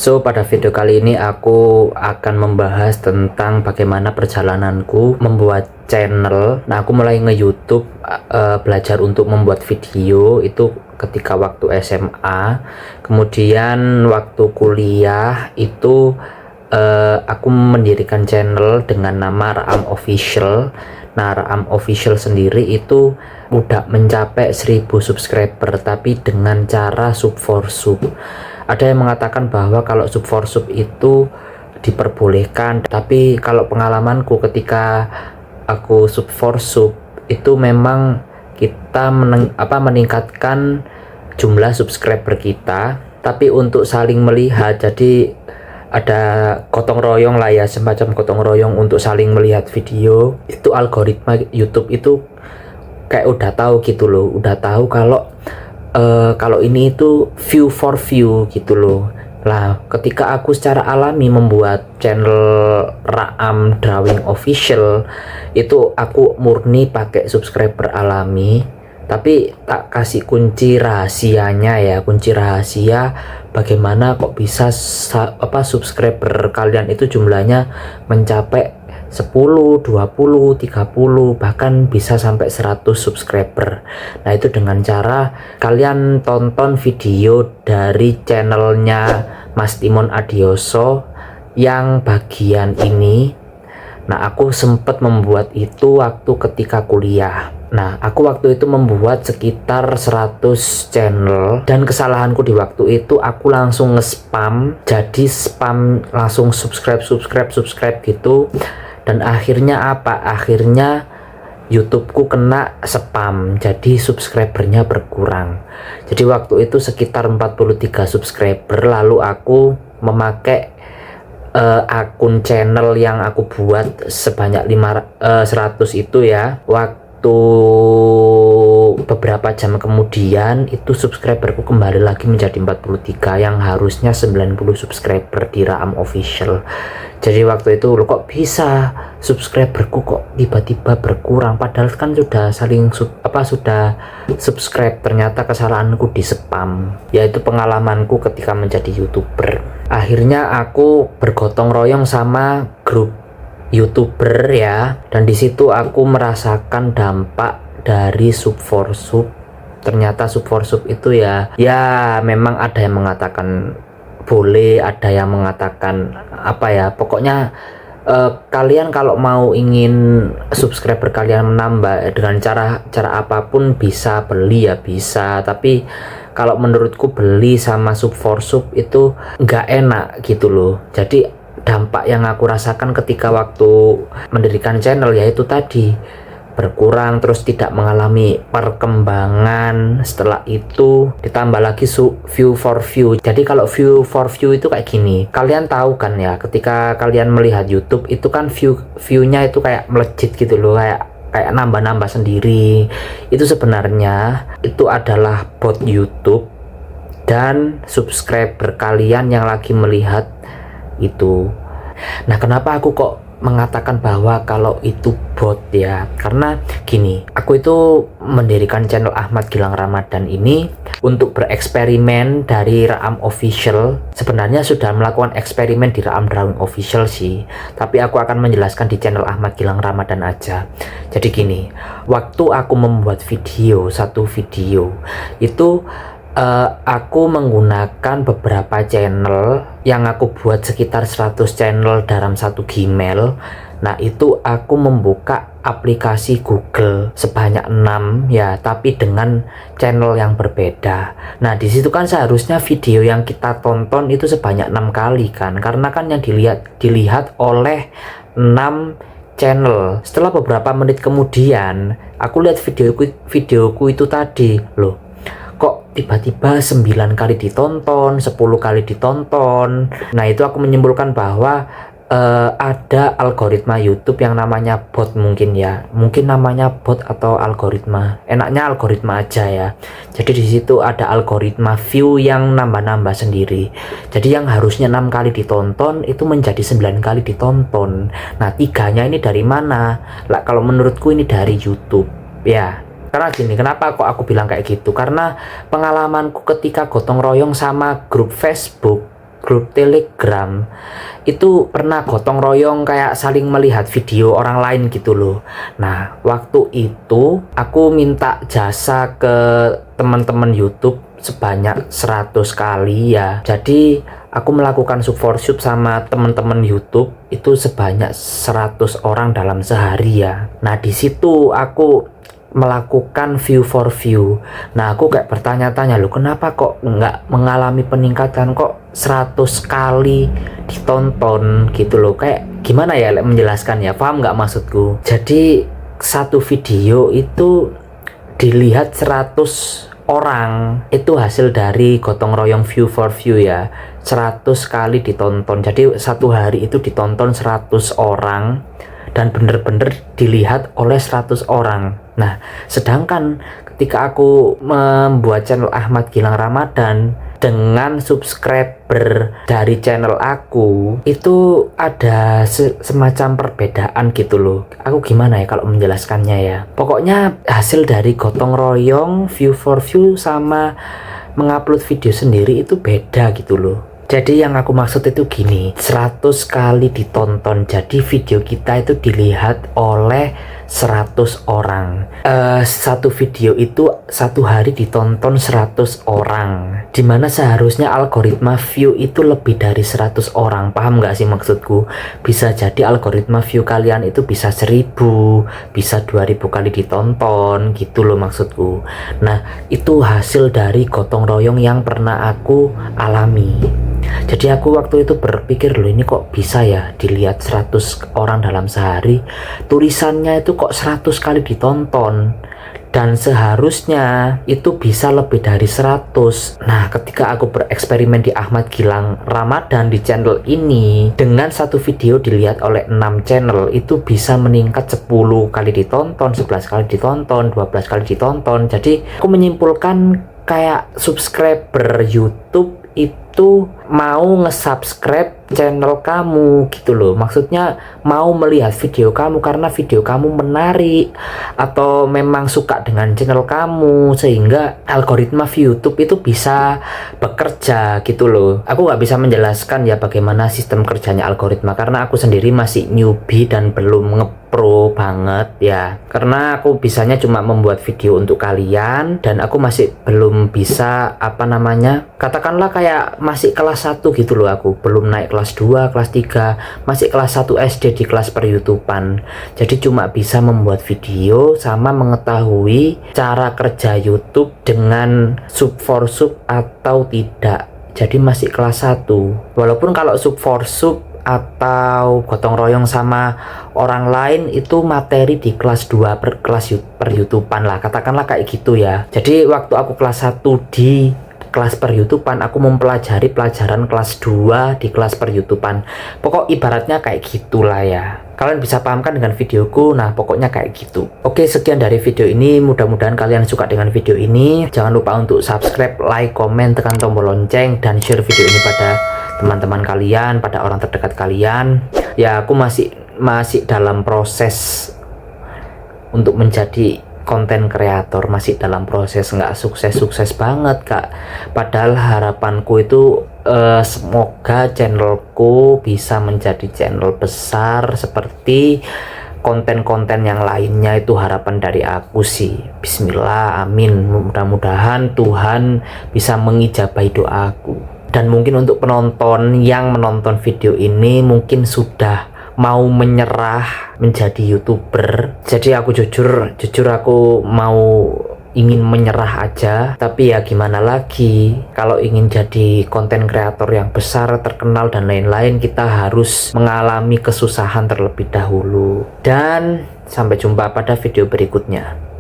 Pada video kali ini aku akan membahas tentang bagaimana perjalananku membuat channel. Nah, aku mulai nge-YouTube belajar untuk membuat video itu ketika waktu SMA. Kemudian waktu kuliah itu aku mendirikan channel dengan nama Raam Official. Nah, Raam Official sendiri itu udah mencapai 1000 subscriber, tapi dengan cara sub for sub. Ada yang mengatakan bahwa kalau sub for sub itu diperbolehkan, tapi kalau pengalamanku ketika aku sub for sub itu memang kita meningkatkan jumlah subscriber kita, tapi untuk saling melihat, jadi ada gotong royong lah ya, semacam gotong royong untuk saling melihat video. Itu algoritma YouTube itu kayak udah tahu gitu loh, udah tahu kalau ini itu view for view gitu loh. Lah, ketika aku secara alami membuat channel Raam Drawing Official, itu aku murni pakai subscriber alami, tapi tak kasih kunci rahasianya ya, kunci rahasia bagaimana kok bisa subscriber kalian itu jumlahnya mencapai 10, 20, 30, bahkan bisa sampai 100 subscriber. Nah, itu dengan cara kalian tonton video dari channelnya Mas Timon Adioso yang bagian ini. Nah, aku sempat membuat itu waktu ketika kuliah. Nah, aku waktu itu membuat sekitar 100 channel, dan kesalahanku di waktu itu aku langsung nge-spam. Jadi spam langsung subscribe gitu. Dan akhirnya apa? Akhirnya YouTubeku kena spam, jadi subscribernya berkurang. Jadi waktu itu sekitar 43 subscriber, lalu aku memakai akun channel yang aku buat sebanyak 100 itu ya. Waktu beberapa jam kemudian itu subscriberku kembali lagi menjadi 43, yang harusnya 90 subscriber di Raam Official. Jadi waktu itu lo kok bisa subscriberku kok tiba-tiba berkurang, padahal kan sudah sudah subscribe. Ternyata kesalahanku di spam. Yaitu pengalamanku ketika menjadi YouTuber. Akhirnya aku bergotong royong sama grup YouTuber ya, dan disitu aku merasakan dampak dari sub for sub. Ternyata sub for sub itu ya memang ada yang mengatakan boleh, ada yang mengatakan pokoknya kalian kalau mau ingin subscriber kalian menambah dengan cara apapun bisa, beli ya bisa, tapi kalau menurutku beli sama sub for sub itu nggak enak gitu loh. Jadi dampak yang aku rasakan ketika waktu mendirikan channel yaitu tadi berkurang, terus tidak mengalami perkembangan. Setelah itu ditambah lagi view for view. Jadi kalau view for view itu kayak gini, kalian tahu kan ya, ketika kalian melihat YouTube itu kan view-nya itu kayak melejit gitu loh, kayak nambah-nambah sendiri. Itu sebenarnya itu adalah bot YouTube dan subscriber kalian yang lagi melihat itu. Nah, kenapa aku kok mengatakan bahwa kalau itu bot ya? Karena gini, aku itu mendirikan channel Ahmad Gilang Ramadan ini untuk bereksperimen dari Raam Official. Sebenarnya sudah melakukan eksperimen di Raam Drawing Official sih, tapi aku akan menjelaskan di channel Ahmad Gilang Ramadan aja. Jadi gini, waktu aku membuat satu video itu aku menggunakan beberapa channel yang aku buat, sekitar 100 channel dalam satu Gmail. Nah, itu aku membuka aplikasi Google sebanyak 6 ya, tapi dengan channel yang berbeda. Nah, disitu kan seharusnya video yang kita tonton itu sebanyak 6 kali kan, karena kan yang dilihat oleh 6 channel. Setelah beberapa menit kemudian aku lihat videoku itu tadi loh, kok tiba-tiba 9 kali ditonton, 10 kali ditonton. Nah, itu aku menyimpulkan bahwa ada algoritma YouTube yang namanya bot, mungkin namanya bot atau algoritma. Enaknya algoritma aja ya. Jadi di situ ada algoritma view yang nambah-nambah sendiri. Jadi yang harusnya 6 kali ditonton itu menjadi 9 kali ditonton. Nah, 3-nya ini dari mana? Lah, kalau menurutku ini dari YouTube ya. Karena gini, kenapa kok aku bilang kayak gitu? Karena pengalamanku ketika gotong royong sama grup Facebook grup Telegram itu pernah gotong royong kayak saling melihat video orang lain gitu loh. Nah, waktu itu aku minta jasa ke teman-teman YouTube sebanyak 100 kali ya. Jadi aku melakukan sub for sub sama teman-teman YouTube itu sebanyak 100 orang dalam sehari ya. Nah, di situ aku melakukan view for view. Nah, aku kayak bertanya-tanya loh, kenapa kok nggak mengalami peningkatan, kok 100 kali ditonton gitu loh. Kayak gimana ya menjelaskan ya, paham nggak maksudku? Jadi satu video itu dilihat 100 orang, itu hasil dari gotong royong view for view ya. 100 kali ditonton, jadi satu hari itu ditonton 100 orang dan bener-bener dilihat oleh 100 orang. Nah, sedangkan ketika aku membuat channel Ahmad Gilang Ramadan dengan subscriber dari channel aku, itu ada semacam perbedaan gitu loh. Aku gimana ya kalau menjelaskannya ya, pokoknya hasil dari gotong royong view for view sama mengupload video sendiri itu beda gitu loh. Jadi yang aku maksud itu gini, 100 kali ditonton, jadi video kita itu dilihat oleh 100 orang. Satu video itu satu hari ditonton 100 orang, dimana seharusnya algoritma view itu lebih dari 100 orang. Paham nggak sih maksudku? Bisa jadi algoritma view kalian itu bisa 1000, bisa 2000 kali ditonton gitu loh maksudku. Nah, itu hasil dari gotong royong yang pernah aku alami. Jadi aku waktu itu berpikir loh, ini kok bisa ya dilihat 100 orang dalam sehari, tulisannya itu kok 100 kali ditonton, dan seharusnya itu bisa lebih dari 100. Nah, ketika aku bereksperimen di Ahmad Gilang Ramadan di channel ini, dengan satu video dilihat oleh 6 channel itu bisa meningkat 10 kali ditonton, 11 kali ditonton, 12 kali ditonton. Jadi aku menyimpulkan kayak subscriber YouTube itu mau nge-subscribe channel kamu gitu loh. Maksudnya mau melihat video kamu karena video kamu menarik atau memang suka dengan channel kamu, sehingga algoritma YouTube itu bisa bekerja gitu loh. Aku nggak bisa menjelaskan ya bagaimana sistem kerjanya algoritma karena aku sendiri masih newbie dan belum pro banget ya, karena aku bisanya cuma membuat video untuk kalian dan aku masih belum bisa katakanlah kayak masih kelas 1 gitu loh. Aku belum naik kelas 2, kelas 3, masih kelas 1 SD di kelas per YouTubean. Jadi cuma bisa membuat video sama mengetahui cara kerja YouTube dengan sub for sub atau tidak. Jadi masih kelas 1. Walaupun kalau sub for sub atau gotong royong sama orang lain itu materi di kelas 2 per YouTubean lah, katakanlah kayak gitu ya. Jadi waktu aku kelas 1 di kelas per YouTubean, aku mempelajari pelajaran kelas 2 di kelas per YouTubean. Pokok ibaratnya kayak gitulah ya. Kalian bisa pahamkan dengan videoku. Nah, pokoknya kayak gitu. Oke, sekian dari video ini. Mudah-mudahan kalian suka dengan video ini. Jangan lupa untuk subscribe, like, komen, tekan tombol lonceng, dan share video ini pada teman-teman kalian, pada orang terdekat kalian. Ya, aku masih dalam proses untuk menjadi konten kreator, masih dalam proses, nggak sukses banget kak. Padahal harapanku itu semoga channelku bisa menjadi channel besar seperti konten-konten yang lainnya. Itu harapan dari aku sih. Bismillah, amin. Mudah-mudahan Tuhan bisa mengijabahi doaku. Dan mungkin untuk penonton yang menonton video ini mungkin sudah mau menyerah menjadi YouTuber. Jadi aku jujur aku mau ingin menyerah aja. Tapi ya gimana lagi, kalau ingin jadi konten kreator yang besar, terkenal dan lain-lain, kita harus mengalami kesusahan terlebih dahulu. Dan sampai jumpa pada video berikutnya.